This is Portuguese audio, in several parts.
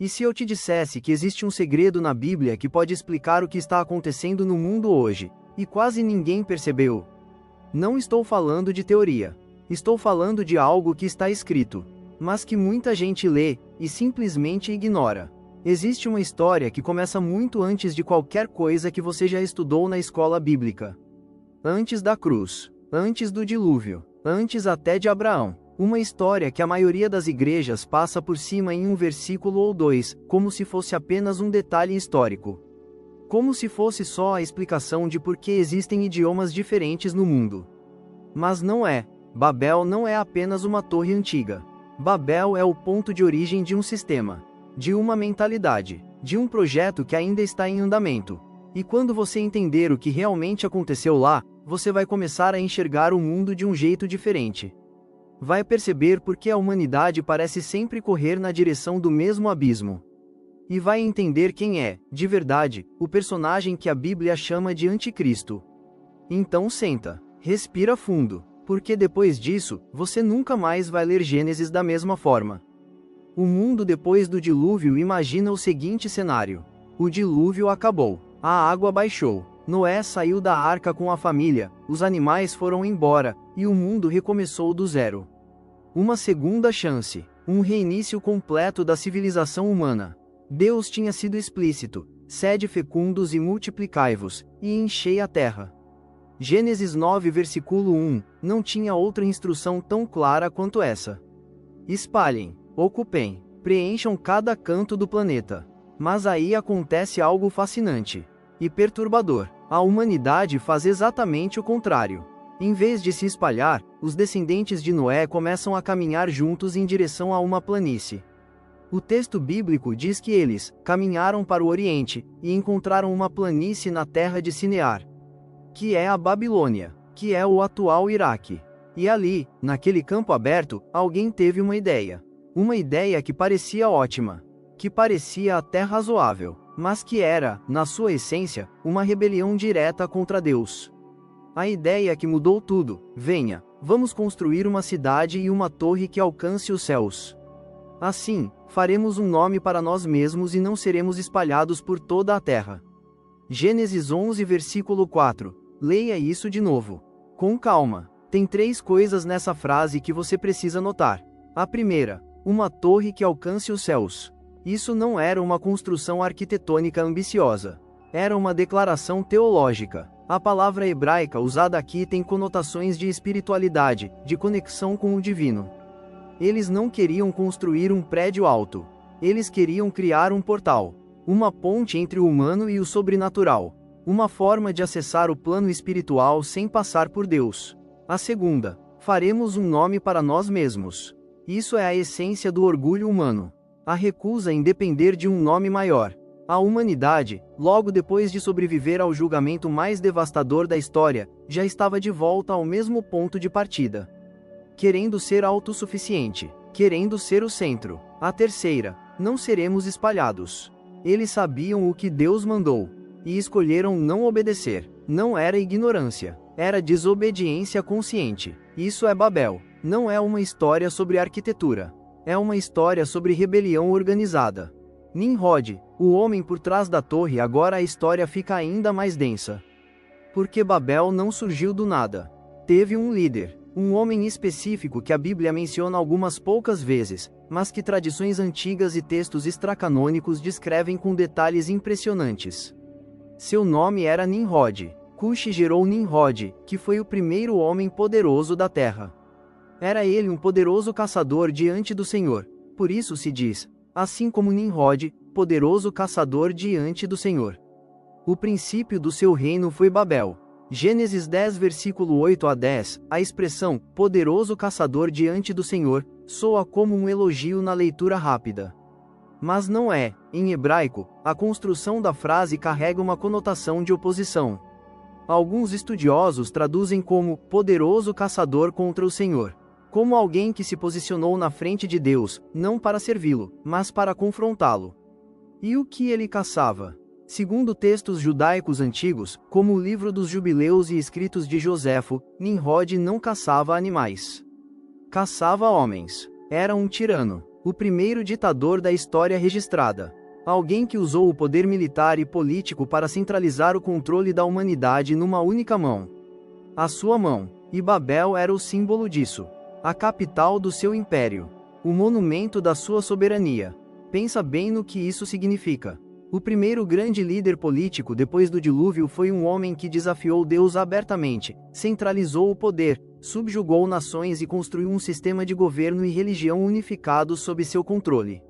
E se eu te dissesse que existe um segredo na Bíblia que pode explicar o que está acontecendo no mundo hoje, e quase ninguém percebeu? Não estou falando de teoria. Estou falando de algo que está escrito, mas que muita gente lê e simplesmente ignora. Existe uma história que começa muito antes de qualquer coisa que você já estudou na escola bíblica. Antes da cruz, antes do dilúvio, antes até de Abraão. Uma história que a maioria das igrejas passa por cima em um versículo ou dois, como se fosse apenas um detalhe histórico. Como se fosse só a explicação de por que existem idiomas diferentes no mundo. Mas não é. Babel não é apenas uma torre antiga. Babel é o ponto de origem de um sistema, de uma mentalidade, de um projeto que ainda está em andamento. E quando você entender o que realmente aconteceu lá, você vai começar a enxergar o mundo de um jeito diferente. Vai perceber por que a humanidade parece sempre correr na direção do mesmo abismo. E vai entender quem é, de verdade, o personagem que a Bíblia chama de Anticristo. Então senta, respira fundo, porque depois disso, você nunca mais vai ler Gênesis da mesma forma. O mundo depois do dilúvio imagina o seguinte cenário. O dilúvio acabou, a água baixou, Noé saiu da arca com a família, os animais foram embora, e o mundo recomeçou do zero. Uma segunda chance, um reinício completo da civilização humana. Deus tinha sido explícito: sede fecundos e multiplicai-vos, e enchei a terra. Gênesis 9 versículo 1, não tinha outra instrução tão clara quanto essa. Espalhem, ocupem, preencham cada canto do planeta. Mas aí acontece algo fascinante e perturbador. A humanidade faz exatamente o contrário. Em vez de se espalhar, os descendentes de Noé começam a caminhar juntos em direção a uma planície. O texto bíblico diz que eles caminharam para o Oriente e encontraram uma planície na terra de Sinear, que é a Babilônia, que é o atual Iraque. E ali, naquele campo aberto, alguém teve uma ideia. Uma ideia que parecia ótima, que parecia até razoável, mas que era, na sua essência, uma rebelião direta contra Deus. A ideia que mudou tudo: venha, vamos construir uma cidade e uma torre que alcance os céus. Assim, faremos um nome para nós mesmos e não seremos espalhados por toda a terra. Gênesis 11 versículo 4. Leia isso de novo. Com calma. Tem 3 coisas nessa frase que você precisa notar. A primeira, uma torre que alcance os céus. Isso não era uma construção arquitetônica ambiciosa. Era uma declaração teológica. A palavra hebraica usada aqui tem conotações de espiritualidade, de conexão com o divino. Eles não queriam construir um prédio alto. Eles queriam criar um portal, uma ponte entre o humano e o sobrenatural, uma forma de acessar o plano espiritual sem passar por Deus. A segunda, faremos um nome para nós mesmos. Isso é a essência do orgulho humano. A recusa em depender de um nome maior. A humanidade, logo depois de sobreviver ao julgamento mais devastador da história, já estava de volta ao mesmo ponto de partida. Querendo ser autossuficiente, querendo ser o centro. A terceira, não seremos espalhados. Eles sabiam o que Deus mandou, e escolheram não obedecer. Não era ignorância, era desobediência consciente. Isso é Babel. Não é uma história sobre arquitetura. É uma história sobre rebelião organizada. Nimrod, o homem por trás da torre. Agora a história fica ainda mais densa. Porque Babel não surgiu do nada. Teve um líder, um homem específico que a Bíblia menciona algumas poucas vezes, mas que tradições antigas e textos extracanônicos descrevem com detalhes impressionantes. Seu nome era Nimrod. Cush gerou Nimrod, que foi o primeiro homem poderoso da terra. Era ele um poderoso caçador diante do Senhor. Por isso se diz, assim como Nimrod, poderoso caçador diante do Senhor. O princípio do seu reino foi Babel. Gênesis 10 versículo 8 a 10, a expressão, poderoso caçador diante do Senhor, soa como um elogio na leitura rápida. Mas não é. Em hebraico, a construção da frase carrega uma conotação de oposição. Alguns estudiosos traduzem como, poderoso caçador contra o Senhor. Como alguém que se posicionou na frente de Deus, não para servi-lo, mas para confrontá-lo. E o que ele caçava? Segundo textos judaicos antigos, como o livro dos Jubileus e escritos de Joséfo, Nimrod não caçava animais. Caçava homens. Era um tirano. O primeiro ditador da história registrada. Alguém que usou o poder militar e político para centralizar o controle da humanidade numa única mão. A sua mão. E Babel era o símbolo disso. A capital do seu império. O monumento da sua soberania. Pensa bem no que isso significa. O primeiro grande líder político depois do dilúvio foi um homem que desafiou Deus abertamente, centralizou o poder, subjugou nações e construiu um sistema de governo e religião unificados sob seu controle.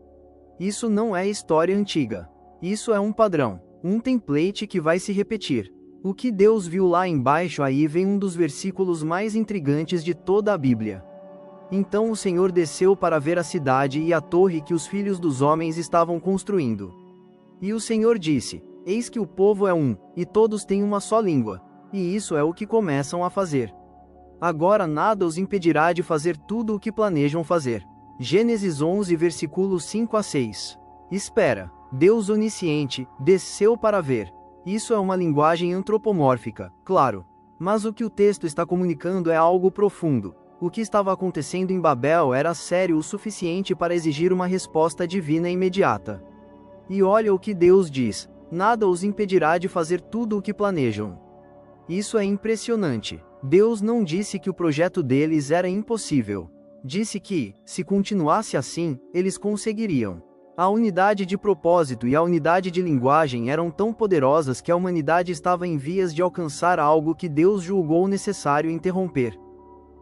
Isso não é história antiga. Isso é um padrão, um template que vai se repetir. O que Deus viu lá embaixo, aí vem um dos versículos mais intrigantes de toda a Bíblia. Então o Senhor desceu para ver a cidade e a torre que os filhos dos homens estavam construindo. E o Senhor disse: Eis que o povo é um, e todos têm uma só língua. E isso é o que começam a fazer. Agora nada os impedirá de fazer tudo o que planejam fazer. Gênesis 11 versículos 5 a 6. Espera, Deus onisciente, desceu para ver. Isso é uma linguagem antropomórfica, claro. Mas o que o texto está comunicando é algo profundo. O que estava acontecendo em Babel era sério o suficiente para exigir uma resposta divina imediata. E olha o que Deus diz: nada os impedirá de fazer tudo o que planejam. Isso é impressionante. Deus não disse que o projeto deles era impossível. Disse que, se continuasse assim, eles conseguiriam. A unidade de propósito e a unidade de linguagem eram tão poderosas que a humanidade estava em vias de alcançar algo que Deus julgou necessário interromper.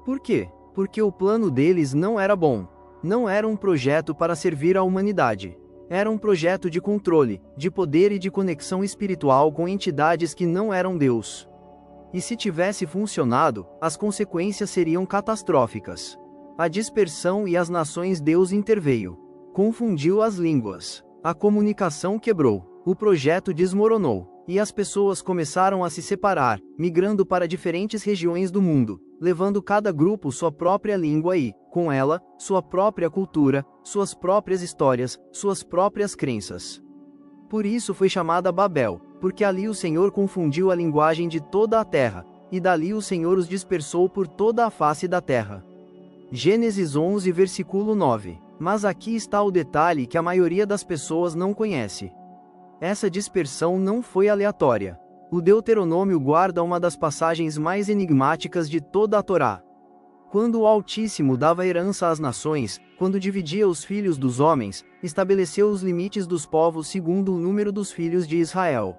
Por quê? Porque o plano deles não era bom. Não era um projeto para servir a humanidade. Era um projeto de controle, de poder e de conexão espiritual com entidades que não eram Deus. E se tivesse funcionado, as consequências seriam catastróficas. A dispersão e as nações. Deus interveio. Confundiu as línguas. A comunicação quebrou. O projeto desmoronou. E as pessoas começaram a se separar, migrando para diferentes regiões do mundo, levando cada grupo sua própria língua e, com ela, sua própria cultura, suas próprias histórias, suas próprias crenças. Por isso foi chamada Babel, porque ali o Senhor confundiu a linguagem de toda a terra, e dali o Senhor os dispersou por toda a face da terra. Gênesis 11 versículo 9. Mas aqui está o detalhe que a maioria das pessoas não conhece. Essa dispersão não foi aleatória. O Deuteronômio guarda uma das passagens mais enigmáticas de toda a Torá. Quando o Altíssimo dava herança às nações, quando dividia os filhos dos homens, estabeleceu os limites dos povos segundo o número dos filhos de Israel.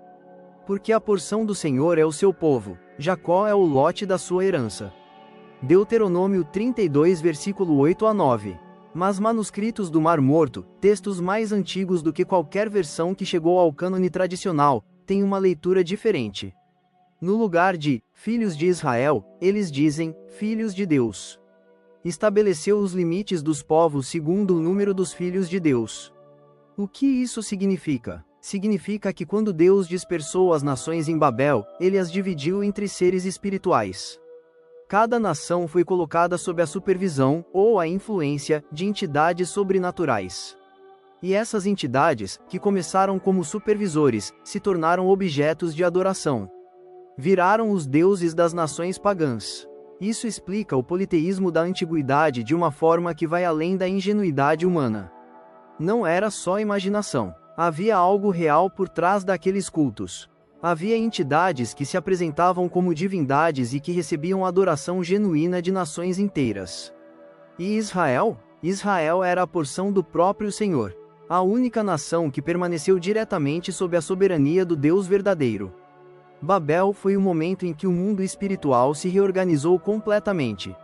Porque a porção do Senhor é o seu povo, Jacó é o lote da sua herança. Deuteronômio 32 versículo 8 a 9. Mas manuscritos do Mar Morto, textos mais antigos do que qualquer versão que chegou ao cânone tradicional, têm uma leitura diferente. No lugar de filhos de Israel, eles dizem filhos de Deus. Estabeleceu os limites dos povos segundo o número dos filhos de Deus. O que isso significa? Significa que quando Deus dispersou as nações em Babel, ele as dividiu entre seres espirituais. Cada nação foi colocada sob a supervisão, ou a influência, de entidades sobrenaturais. E essas entidades, que começaram como supervisores, se tornaram objetos de adoração. Viraram os deuses das nações pagãs. Isso explica o politeísmo da antiguidade de uma forma que vai além da ingenuidade humana. Não era só imaginação. Havia algo real por trás daqueles cultos. Havia entidades que se apresentavam como divindades e que recebiam adoração genuína de nações inteiras. E Israel? Israel era a porção do próprio Senhor. A única nação que permaneceu diretamente sob a soberania do Deus verdadeiro. Babel foi o momento em que o mundo espiritual se reorganizou completamente.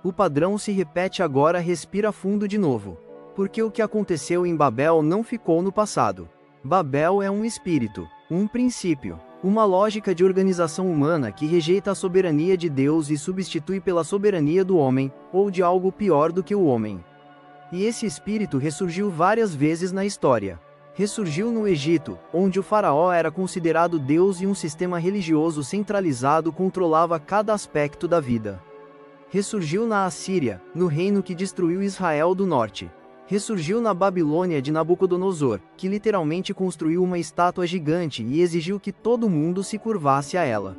O padrão se repete agora. Respira fundo de novo. Porque o que aconteceu em Babel não ficou no passado. Babel é um espírito. Um princípio, uma lógica de organização humana que rejeita a soberania de Deus e substitui pela soberania do homem, ou de algo pior do que o homem. E esse espírito ressurgiu várias vezes na história. Ressurgiu no Egito, onde o faraó era considerado Deus e um sistema religioso centralizado controlava cada aspecto da vida. Ressurgiu na Assíria, no reino que destruiu Israel do norte. Ressurgiu na Babilônia de Nabucodonosor, que literalmente construiu uma estátua gigante e exigiu que todo mundo se curvasse a ela.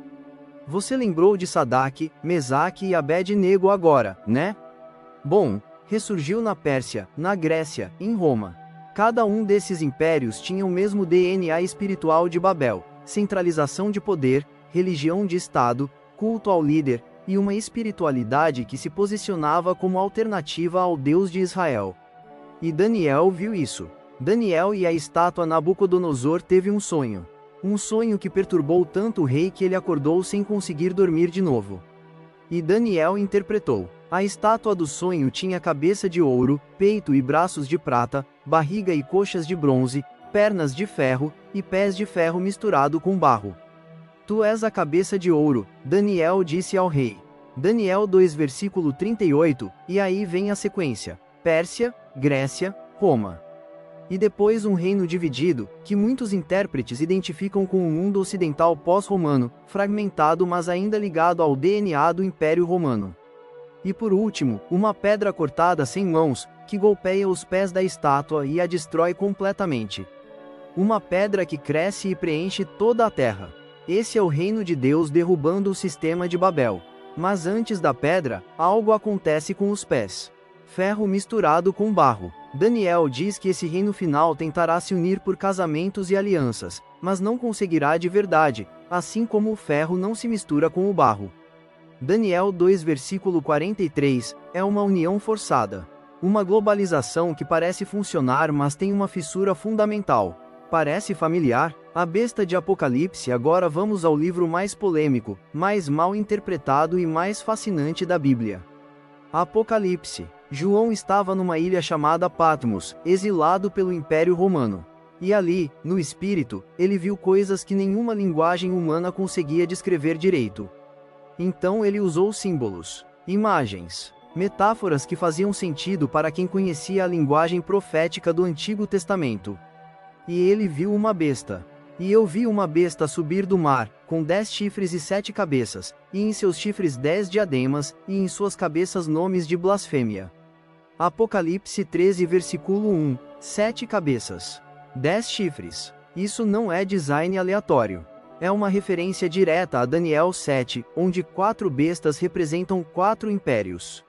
Você lembrou de Sadraque, Mesaque e Abed-Nego agora, né? Bom, ressurgiu na Pérsia, na Grécia, em Roma. Cada um desses impérios tinha o mesmo DNA espiritual de Babel: centralização de poder, religião de Estado, culto ao líder, e uma espiritualidade que se posicionava como alternativa ao Deus de Israel. E Daniel viu isso. Daniel e a estátua Nabucodonosor teve um sonho. Um sonho que perturbou tanto o rei que ele acordou sem conseguir dormir de novo. E Daniel interpretou. A estátua do sonho tinha cabeça de ouro, peito e braços de prata, barriga e coxas de bronze, pernas de ferro, e pés de ferro misturado com barro. Tu és a cabeça de ouro, Daniel disse ao rei. Daniel 2 versículo 38, e aí vem a sequência: Pérsia, Grécia, Roma. E depois um reino dividido, que muitos intérpretes identificam com o mundo ocidental pós-romano, fragmentado mas ainda ligado ao DNA do Império Romano. E por último, uma pedra cortada sem mãos, que golpeia os pés da estátua e a destrói completamente. Uma pedra que cresce e preenche toda a terra. Esse é o reino de Deus derrubando o sistema de Babel. Mas antes da pedra, algo acontece com os pés. Ferro misturado com barro. Daniel diz que esse reino final tentará se unir por casamentos e alianças, mas não conseguirá de verdade, assim como o ferro não se mistura com o barro. Daniel 2 versículo 43, é uma união forçada. Uma globalização que parece funcionar mas tem uma fissura fundamental. Parece familiar? A besta de Apocalipse. Agora vamos ao livro mais polêmico, mais mal interpretado e mais fascinante da Bíblia. Apocalipse. João estava numa ilha chamada Patmos, exilado pelo Império Romano. E ali, no espírito, ele viu coisas que nenhuma linguagem humana conseguia descrever direito. Então ele usou símbolos, imagens, metáforas que faziam sentido para quem conhecia a linguagem profética do Antigo Testamento. E ele viu uma besta. E eu vi uma besta subir do mar, com 10 chifres e 7 cabeças, e em seus chifres 10 diademas, e em suas cabeças nomes de blasfêmia. Apocalipse 13 versículo 1, 7 cabeças, 10 chifres. Isso não é design aleatório. É uma referência direta a Daniel 7, onde 4 bestas representam 4 impérios.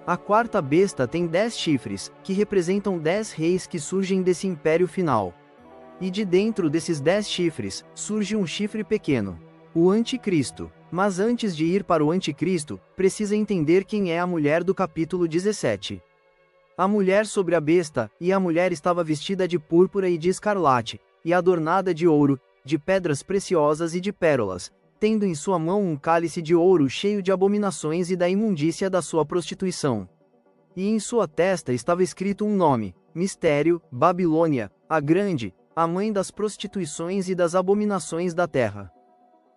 A quarta besta tem 10 chifres, que representam 10 reis que surgem desse império final. E de dentro desses 10 chifres, surge um chifre pequeno, o Anticristo. Mas antes de ir para o Anticristo, precisa entender quem é a mulher do capítulo 17. A mulher sobre a besta, e a mulher estava vestida de púrpura e de escarlate, e adornada de ouro, de pedras preciosas e de pérolas, tendo em sua mão um cálice de ouro cheio de abominações e da imundícia da sua prostituição. E em sua testa estava escrito um nome: Mistério, Babilônia, a Grande, a mãe das prostituições e das abominações da terra.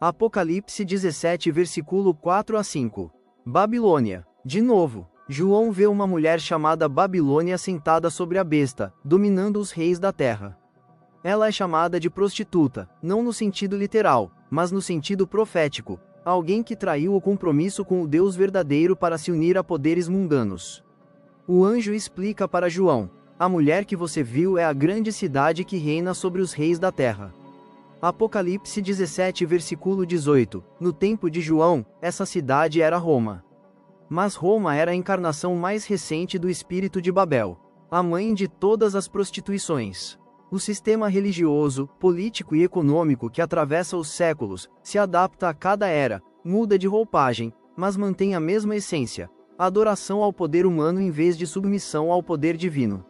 Apocalipse 17 versículo 4 a 5. Babilônia. De novo, João vê uma mulher chamada Babilônia sentada sobre a besta, dominando os reis da terra. Ela é chamada de prostituta, não no sentido literal, mas no sentido profético, alguém que traiu o compromisso com o Deus verdadeiro para se unir a poderes mundanos. O anjo explica para João: a mulher que você viu é a grande cidade que reina sobre os reis da terra. Apocalipse 17 versículo 18, no tempo de João, essa cidade era Roma. Mas Roma era a encarnação mais recente do espírito de Babel, a mãe de todas as prostituições. O sistema religioso, político e econômico que atravessa os séculos, se adapta a cada era, muda de roupagem, mas mantém a mesma essência: adoração ao poder humano em vez de submissão ao poder divino.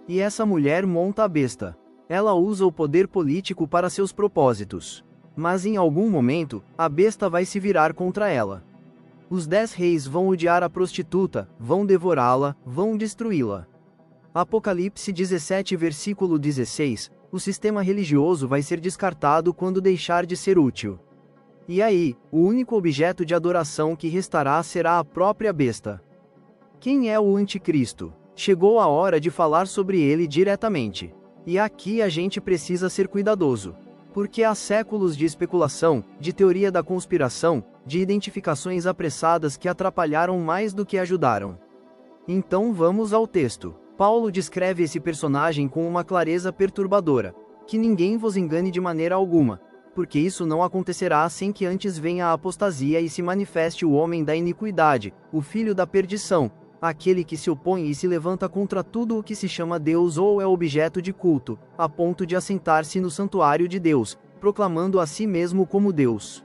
E essa mulher monta a besta. Ela usa o poder político para seus propósitos. Mas em algum momento, a besta vai se virar contra ela. Os 10 reis vão odiar a prostituta, vão devorá-la, vão destruí-la. Apocalipse 17 versículo 16, o sistema religioso vai ser descartado quando deixar de ser útil. E aí, o único objeto de adoração que restará será a própria besta. Quem é o Anticristo? Chegou a hora de falar sobre ele diretamente. E aqui a gente precisa ser cuidadoso. Porque há séculos de especulação, de teoria da conspiração, de identificações apressadas que atrapalharam mais do que ajudaram. Então vamos ao texto. Paulo descreve esse personagem com uma clareza perturbadora: que ninguém vos engane de maneira alguma, porque isso não acontecerá sem que antes venha a apostasia e se manifeste o homem da iniquidade, o filho da perdição, aquele que se opõe e se levanta contra tudo o que se chama Deus ou é objeto de culto, a ponto de assentar-se no santuário de Deus, proclamando a si mesmo como Deus.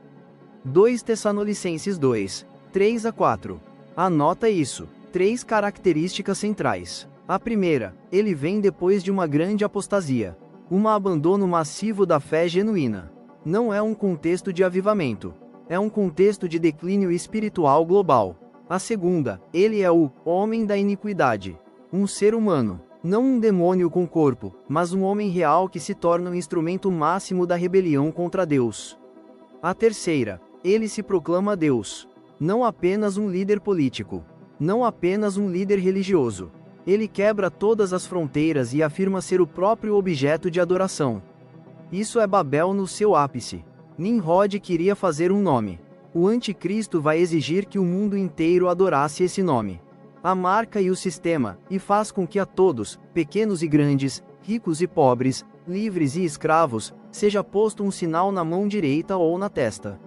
2 Tessalonicenses 2, 3-4. Anota isso. 3 características centrais. A primeira, ele vem depois de uma grande apostasia. Um abandono massivo da fé genuína. Não é um contexto de avivamento. É um contexto de declínio espiritual global. A segunda, ele é o homem da iniquidade. Um ser humano. Não um demônio com corpo, mas um homem real que se torna o instrumento máximo da rebelião contra Deus. A terceira, ele se proclama Deus. Não apenas um líder político. Não apenas um líder religioso. Ele quebra todas as fronteiras e afirma ser o próprio objeto de adoração. Isso é Babel no seu ápice. Nimrod queria fazer um nome. O anticristo vai exigir que o mundo inteiro adorasse esse nome. A marca e o sistema, e faz com que a todos, pequenos e grandes, ricos e pobres, livres e escravos, seja posto um sinal na mão direita ou na testa.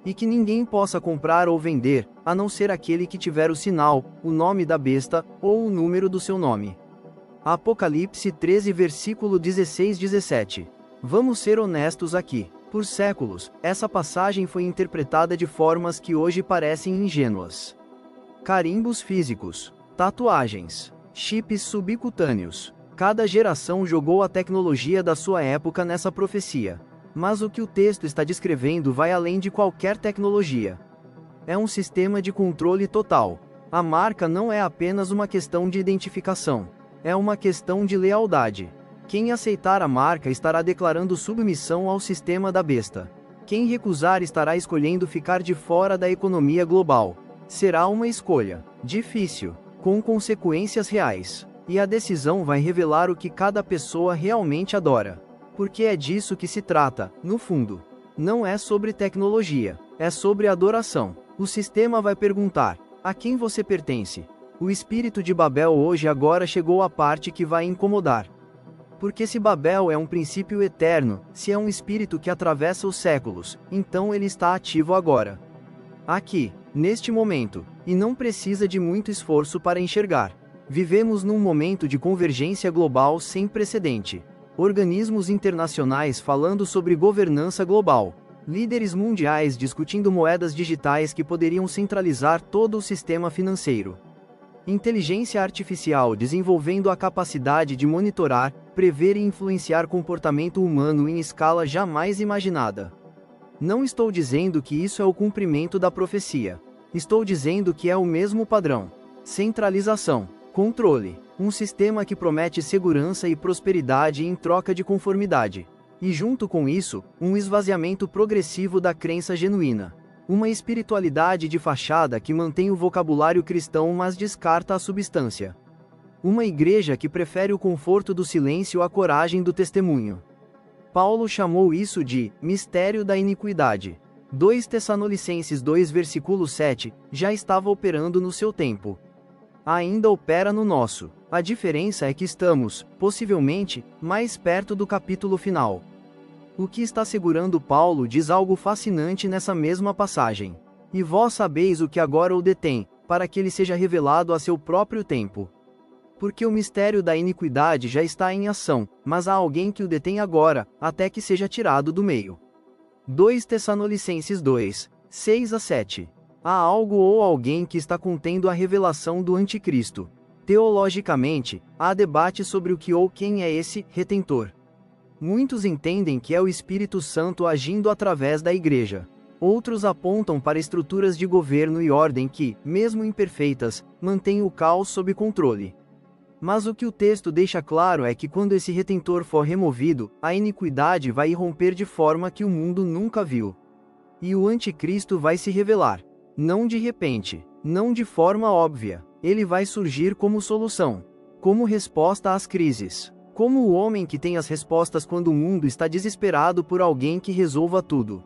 E que ninguém possa comprar ou vender, a não ser aquele que tiver o sinal, o nome da besta, ou o número do seu nome. Apocalipse 13 versículo 16-17. Vamos ser honestos aqui. Por séculos, essa passagem foi interpretada de formas que hoje parecem ingênuas. Carimbos físicos, tatuagens, chips subcutâneos. Cada geração jogou a tecnologia da sua época nessa profecia. Mas o que o texto está descrevendo vai além de qualquer tecnologia. É um sistema de controle total. A marca não é apenas uma questão de identificação. É uma questão de lealdade. Quem aceitar a marca estará declarando submissão ao sistema da besta. Quem recusar estará escolhendo ficar de fora da economia global. Será uma escolha difícil, com consequências reais. E a decisão vai revelar o que cada pessoa realmente adora. Porque é disso que se trata, no fundo. Não é sobre tecnologia, é sobre adoração. O sistema vai perguntar: a quem você pertence? O espírito de Babel hoje agora chegou à parte que vai incomodar. Porque se Babel é um princípio eterno, se é um espírito que atravessa os séculos, então ele está ativo agora. Aqui, neste momento, e não precisa de muito esforço para enxergar. Vivemos num momento de convergência global sem precedente. Organismos internacionais falando sobre governança global. Líderes mundiais discutindo moedas digitais que poderiam centralizar todo o sistema financeiro. Inteligência artificial desenvolvendo a capacidade de monitorar, prever e influenciar comportamento humano em escala jamais imaginada. Não estou dizendo que isso é o cumprimento da profecia. Estou dizendo que é o mesmo padrão. Centralização, controle, um sistema que promete segurança e prosperidade em troca de conformidade. E junto com isso, um esvaziamento progressivo da crença genuína. Uma espiritualidade de fachada que mantém o vocabulário cristão mas descarta a substância. Uma igreja que prefere o conforto do silêncio à coragem do testemunho. Paulo chamou isso de mistério da iniquidade. 2 Tessalonicenses 2 versículo 7, já estava operando no seu tempo. Ainda opera no nosso. A diferença é que estamos, possivelmente, mais perto do capítulo final. O que está segurando Paulo diz algo fascinante nessa mesma passagem. E vós sabeis o que agora o detém, para que ele seja revelado a seu próprio tempo. Porque o mistério da iniquidade já está em ação, mas há alguém que o detém agora, até que seja tirado do meio. 2 Tessalonicenses 2, 6-7. Há algo ou alguém que está contendo a revelação do anticristo. Teologicamente, há debate sobre o que ou quem é esse retentor. Muitos entendem que é o Espírito Santo agindo através da Igreja. Outros apontam para estruturas de governo e ordem que, mesmo imperfeitas, mantêm o caos sob controle. Mas o que o texto deixa claro é que quando esse retentor for removido, a iniquidade vai irromper de forma que o mundo nunca viu. E o anticristo vai se revelar. Não de repente, não de forma óbvia. Ele vai surgir como solução, como resposta às crises. Como o homem que tem as respostas quando o mundo está desesperado por alguém que resolva tudo.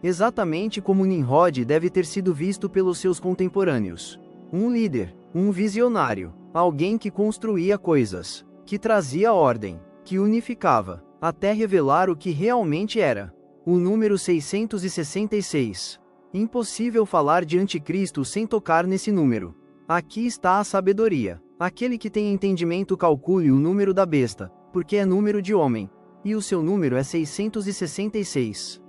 Exatamente como Nimrod deve ter sido visto pelos seus contemporâneos. Um líder, um visionário, alguém que construía coisas, que trazia ordem, que unificava, até revelar o que realmente era. O número 666. Impossível falar de anticristo sem tocar nesse número. Aqui está a sabedoria. Aquele que tem entendimento calcule o número da besta, porque é número de homem, e o seu número é 666.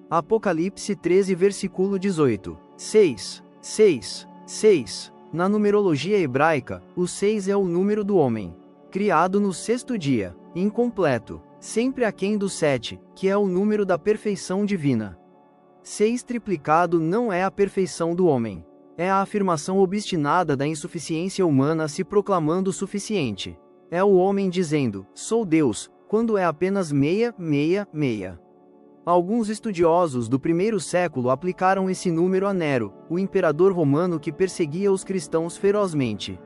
Apocalipse 13 versículo 18. 6, 6, 6. Na numerologia hebraica, o 6 é o número do homem, criado no sexto dia, incompleto, sempre aquém do 7, que é o número da perfeição divina. 6 triplicado não é a perfeição do homem. É a afirmação obstinada da insuficiência humana se proclamando suficiente. É o homem dizendo, sou Deus, quando é apenas meia, meia, meia. Alguns estudiosos do primeiro século aplicaram esse número a Nero, o imperador romano que perseguia os cristãos ferozmente.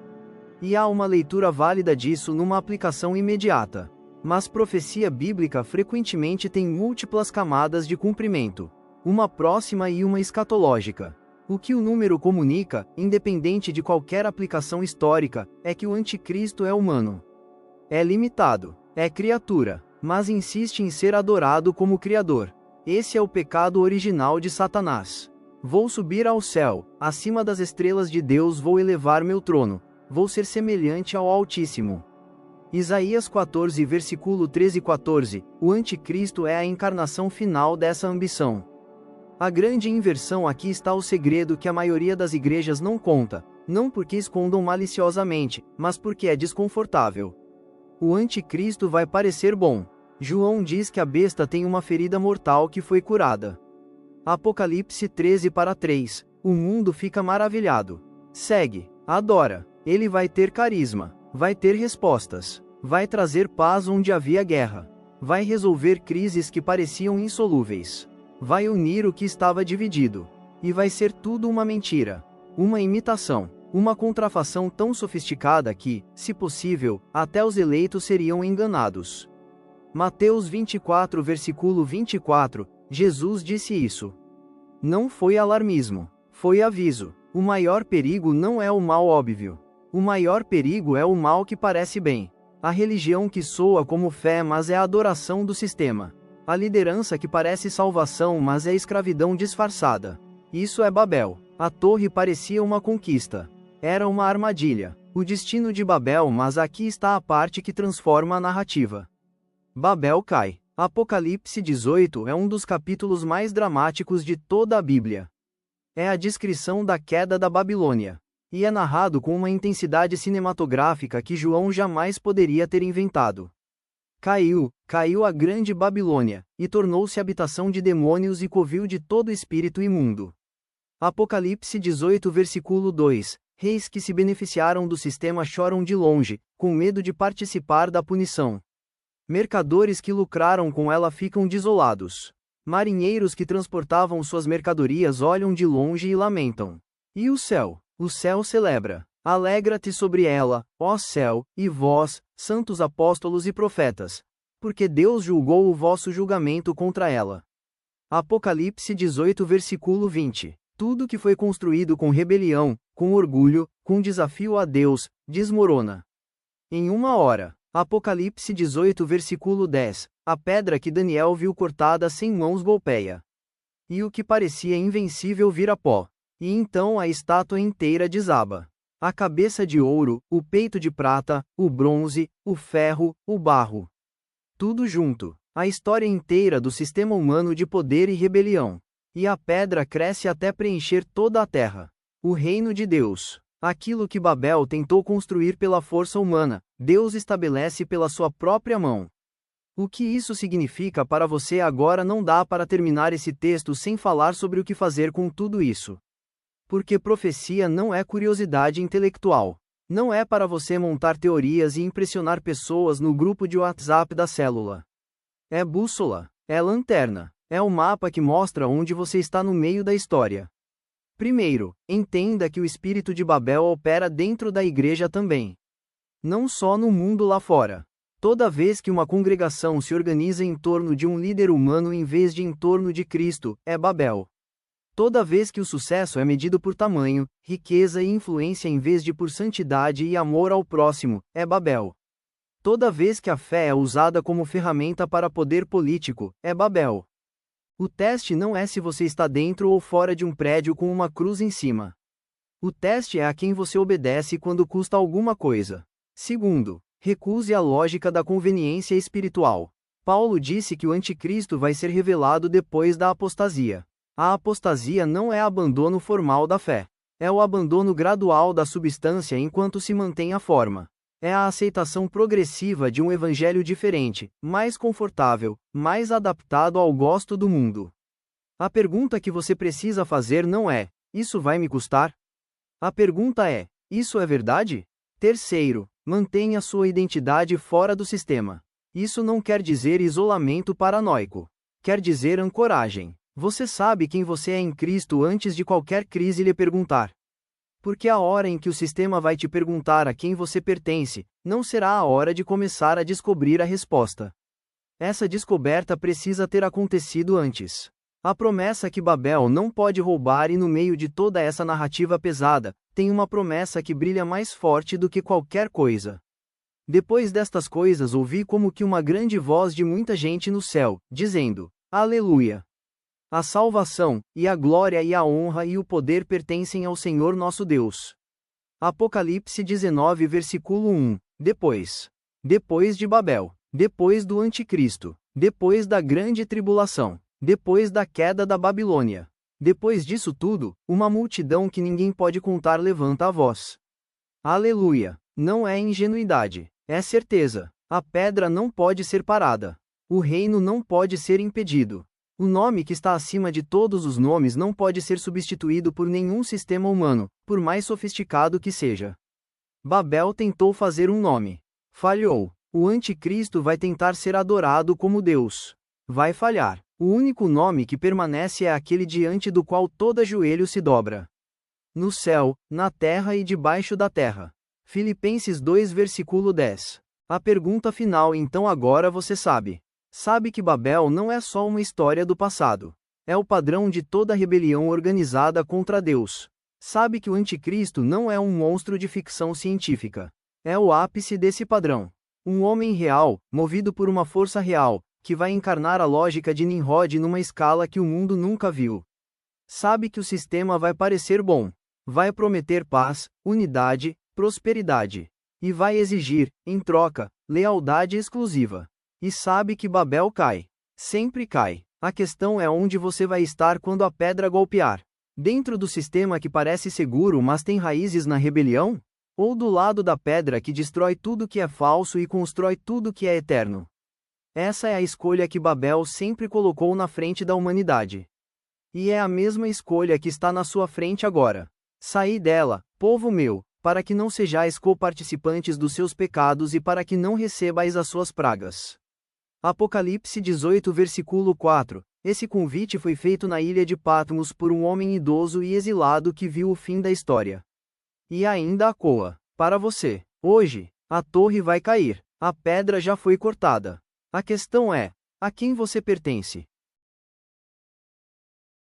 E há uma leitura válida disso numa aplicação imediata. Mas profecia bíblica frequentemente tem múltiplas camadas de cumprimento, uma próxima e uma escatológica. O que o número comunica, independente de qualquer aplicação histórica, é que o anticristo é humano. É limitado, é criatura, mas insiste em ser adorado como Criador. Esse é o pecado original de Satanás. Vou subir ao céu, acima das estrelas de Deus vou elevar meu trono, vou ser semelhante ao Altíssimo. Isaías 14 versículo 13 e 14, o anticristo é a encarnação final dessa ambição. A grande inversão aqui está o segredo que a maioria das igrejas não conta, não porque escondam maliciosamente, mas porque é desconfortável. O anticristo vai parecer bom. João diz que a besta tem uma ferida mortal que foi curada. Apocalipse 13 para 3, o mundo fica maravilhado. Segue, adora, ele vai ter carisma, vai ter respostas, vai trazer paz onde havia guerra, vai resolver crises que pareciam insolúveis, vai unir o que estava dividido, e vai ser tudo uma mentira, uma imitação, uma contrafação tão sofisticada que, se possível, até os eleitos seriam enganados. Mateus 24 versículo 24, Jesus disse isso. Não foi alarmismo, foi aviso. O maior perigo não é o mal óbvio. O maior perigo é o mal que parece bem. A religião que soa como fé mas é a adoração do sistema. A liderança que parece salvação mas é escravidão disfarçada. Isso é Babel. A torre parecia uma conquista. Era uma armadilha. O destino de Babel, mas aqui está a parte que transforma a narrativa. Babel cai. Apocalipse 18 é um dos capítulos mais dramáticos de toda a Bíblia. É a descrição da queda da Babilônia. E é narrado com uma intensidade cinematográfica que João jamais poderia ter inventado. Caiu a grande Babilônia, e tornou-se habitação de demônios e covil de todo espírito imundo. Apocalipse 18 versículo 2, reis que se beneficiaram do sistema choram de longe, com medo de participar da punição. Mercadores que lucraram com ela ficam desolados. Marinheiros que transportavam suas mercadorias olham de longe e lamentam. E o céu celebra. Alegra-te sobre ela, ó céu, e vós, santos apóstolos e profetas, porque Deus julgou o vosso julgamento contra ela. Apocalipse 18 versículo 20. Tudo que foi construído com rebelião, com orgulho, com desafio a Deus, desmorona. Em uma hora. Apocalipse 18 versículo 10, a pedra que Daniel viu cortada sem mãos golpeia. E o que parecia invencível vira pó. E então a estátua inteira desaba. A cabeça de ouro, o peito de prata, o bronze, o ferro, o barro. Tudo junto. A história inteira do sistema humano de poder e rebelião. E a pedra cresce até preencher toda a terra. O reino de Deus. Aquilo que Babel tentou construir pela força humana, Deus estabelece pela sua própria mão. O que isso significa para você agora não dá para terminar esse texto sem falar sobre o que fazer com tudo isso. Porque profecia não é curiosidade intelectual. Não é para você montar teorias e impressionar pessoas no grupo de WhatsApp da célula. É bússola, é lanterna, é o mapa que mostra onde você está no meio da história. Primeiro, entenda que o espírito de Babel opera dentro da igreja também. Não só no mundo lá fora. Toda vez que uma congregação se organiza em torno de um líder humano em vez de em torno de Cristo, é Babel. Toda vez que o sucesso é medido por tamanho, riqueza e influência em vez de por santidade e amor ao próximo, é Babel. Toda vez que a fé é usada como ferramenta para poder político, é Babel. O teste não é se você está dentro ou fora de um prédio com uma cruz em cima. O teste é a quem você obedece quando custa alguma coisa. Segundo, recuse a lógica da conveniência espiritual. Paulo disse que o anticristo vai ser revelado depois da apostasia. A apostasia não é abandono formal da fé. É o abandono gradual da substância enquanto se mantém a forma. É a aceitação progressiva de um evangelho diferente, mais confortável, mais adaptado ao gosto do mundo. A pergunta que você precisa fazer não é: isso vai me custar? A pergunta é: isso é verdade? Terceiro, mantenha sua identidade fora do sistema. Isso não quer dizer isolamento paranoico. Quer dizer ancoragem. Você sabe quem você é em Cristo antes de qualquer crise lhe perguntar. Porque a hora em que o sistema vai te perguntar a quem você pertence, não será a hora de começar a descobrir a resposta. Essa descoberta precisa ter acontecido antes. A promessa que Babel não pode roubar, e no meio de toda essa narrativa pesada, tem uma promessa que brilha mais forte do que qualquer coisa. Depois destas coisas ouvi como que uma grande voz de muita gente no céu, dizendo: Aleluia! A salvação, e a glória e a honra e o poder pertencem ao Senhor nosso Deus. Apocalipse 19 versículo 1. Depois de Babel, depois do anticristo, depois da grande tribulação, depois da queda da Babilônia. Depois disso tudo, uma multidão que ninguém pode contar levanta a voz. Aleluia! Não é ingenuidade, é certeza. A pedra não pode ser parada. O reino não pode ser impedido. O nome que está acima de todos os nomes não pode ser substituído por nenhum sistema humano, por mais sofisticado que seja. Babel tentou fazer um nome. Falhou. O anticristo vai tentar ser adorado como Deus. Vai falhar. O único nome que permanece é aquele diante do qual todo joelho se dobra. No céu, na terra e debaixo da terra. Filipenses 2 versículo 10. A pergunta final então agora você sabe. Sabe que Babel não é só uma história do passado. É o padrão de toda rebelião organizada contra Deus. Sabe que o anticristo não é um monstro de ficção científica. É o ápice desse padrão. Um homem real, movido por uma força real, que vai encarnar a lógica de Nimrod numa escala que o mundo nunca viu. Sabe que o sistema vai parecer bom. Vai prometer paz, unidade, prosperidade. E vai exigir, em troca, lealdade exclusiva. E sabe que Babel cai. Sempre cai. A questão é onde você vai estar quando a pedra golpear. Dentro do sistema que parece seguro mas tem raízes na rebelião? Ou do lado da pedra que destrói tudo que é falso e constrói tudo que é eterno? Essa é a escolha que Babel sempre colocou na frente da humanidade. E é a mesma escolha que está na sua frente agora. Saí dela, povo meu, para que não sejais co-participantes dos seus pecados e para que não recebais as suas pragas. Apocalipse 18 versículo 4. Esse convite foi feito na ilha de Patmos por um homem idoso e exilado que viu o fim da história. E ainda ecoa para você. Hoje, a torre vai cair. A pedra já foi cortada. A questão é: a quem você pertence?